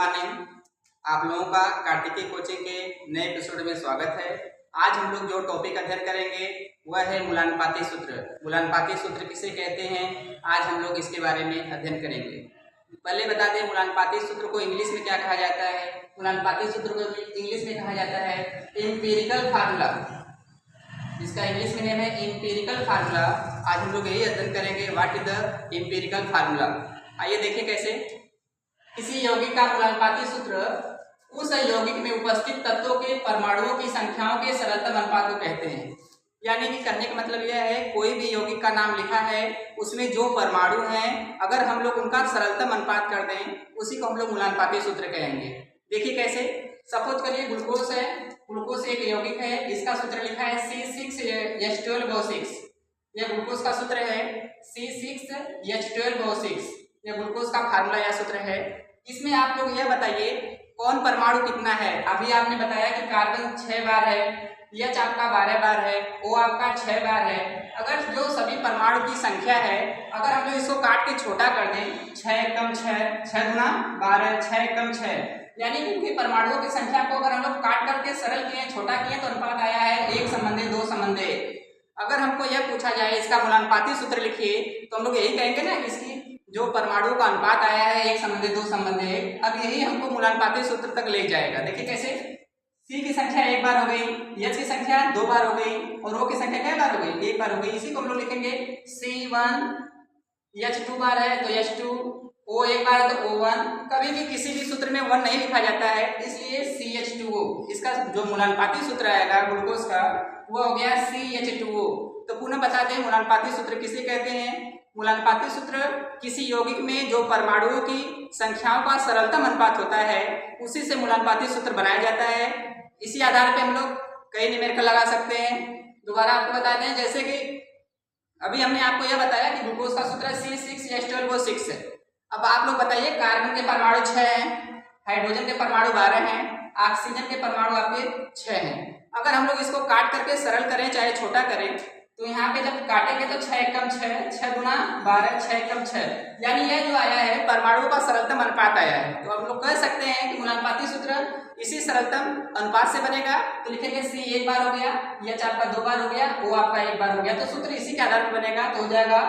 Morning. आप लोगों का कार्तिकी कोचिंग के नए एपिसोड में स्वागत है। आज हम लोग जो टॉपिक अध्ययन करेंगे वह है मूलानुपाती सूत्र। मूलानुपाती सूत्र किसे कहते हैं, आज हम लोग इसके बारे में अध्ययन करेंगे। पहले बता दें मूलानुपाती सूत्र को इंग्लिश में क्या कहा जाता है। मूलानुपाती सूत्र को इंग्लिश में कहा जाता है एम्पिरिकल फार्मूला। इसका इंग्लिश में नेम है एम्पिरिकल फार्मूला। आज हम लोग यही अध्ययन करेंगे, what is the empirical formula. आइए देखें कैसे। किसी यौगिक का मूलानुपाती सूत्र उस यौगिक में उपस्थित तत्वों के परमाणुओं की संख्याओं के सरलतम अनुपात को कहते हैं। यानी कि कहने का मतलब यह है, कोई भी यौगिक का नाम लिखा है, उसमें जो परमाणु हैं अगर हम लोग उनका सरलतम अनुपात कर दें उसी को हम लोग मूलानुपाती सूत्र कहेंगे। देखिए कैसे। सपोज करिए ग्लूकोज है, ग्लूकोज एक यौगिक है, इसका सूत्र लिखा है C6H12O6। यह ग्लूकोज का सूत्र है C6H12O6। यह ग्लूकोज का फार्मूला या सूत्र है। इसमें आप लोग यह बताइए कौन परमाणु कितना है। अभी आपने बताया कि कार्बन 6 बार है, H आपका 12 बार है, O आपका 6 बार है। अगर जो सभी परमाणु की संख्या है, अगर हम लोग इसको काट के छोटा कर दें, 6 कम 6, 6 गुना 12, 6 कम 6, यानी कि उनके परमाणुओं की संख्या को अगर हम लोग काट करके सरल किए, छोटा किए तो अनुपात आया है 1 संबंधी 2 संबंधी। अगर हमको यह पूछा जाए इसका मूलानुपाती सूत्र लिखिए तो हम लोग यही कहेंगे ना, इसकी जो परमाणु का अनुपात आया है 1 संबंधी 2 संबंधी। अब यही हमको मूलानुपाती सूत्र तक ले जाएगा। देखिए कैसे। C की संख्या 1 बार हो गई, H की संख्या 2 बार हो गई और O की संख्या क्या बार हो गई, 1 बार हो गई। इसी को हम लोग लिखेंगे C1, H 2 बार है तो H2, O 1 बार है तो O1। कभी भी किसी भी सूत्र में 1 नहीं लिखा जाता है, इसलिए CH2O। इसका जो मूलानुपाती सूत्र आएगा ग्लूकोज का वो हो गया CH2O। तो पुनः बता दें मूलानुपाती सूत्र किसे कहते हैं। मूलानुपाती सूत्र किसी यौगिक में जो परमाणुओं की संख्याओं का सरलतम अनुपात होता है उसी से मूलानुपाती सूत्र बनाया जाता है। इसी आधार पे हम लोग कई न्यूमेरिकल लगा सकते हैं। दोबारा आपको बता दें, जैसे कि अभी हमने आपको यह बताया कि ग्लूकोज का सूत्र C6H12O6 है। अब आप लोग बताइए, कार्बन के परमाणु 6 हैं, हाइड्रोजन के परमाणु 12 हैं, ऑक्सीजन के परमाणु आपके 6 हैं। अगर हम लोग इसको काट करके सरल करें चाहे छोटा करें तो यहाँ पे जब काटेंगे तो 6 कम 6, 6 गुना 12, 6 कम 6, यानी यह जो आया है परमाणुओं का सरलतम अनुपात आया है। तो हम लोग कह सकते हैं कि मूलानुपाती सूत्र इसी सरलतम अनुपात से बनेगा। तो लिखेंगे C 1 बार हो गया, H आपका 2 बार हो गया, O आपका 1 बार हो गया। तो सूत्र इसी के आधार पर बनेगा। तो हो जाएगा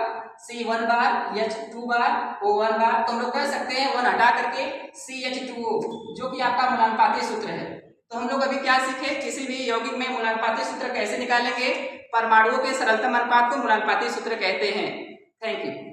C 1 बार, H 2 बार, O 1 बार। तो हम लोग कह सकते हैं 1 हटा करके CH2O, जो कि आपका मूलानुपाती सूत्र है। तो हम लोग अभी क्या सीखे, किसी भी यौगिक में मूलानुपाती सूत्र कैसे निकालेंगे। परमाणुओं के सरलतम अनुपात को मूलानुपाती सूत्र कहते हैं। Thank you.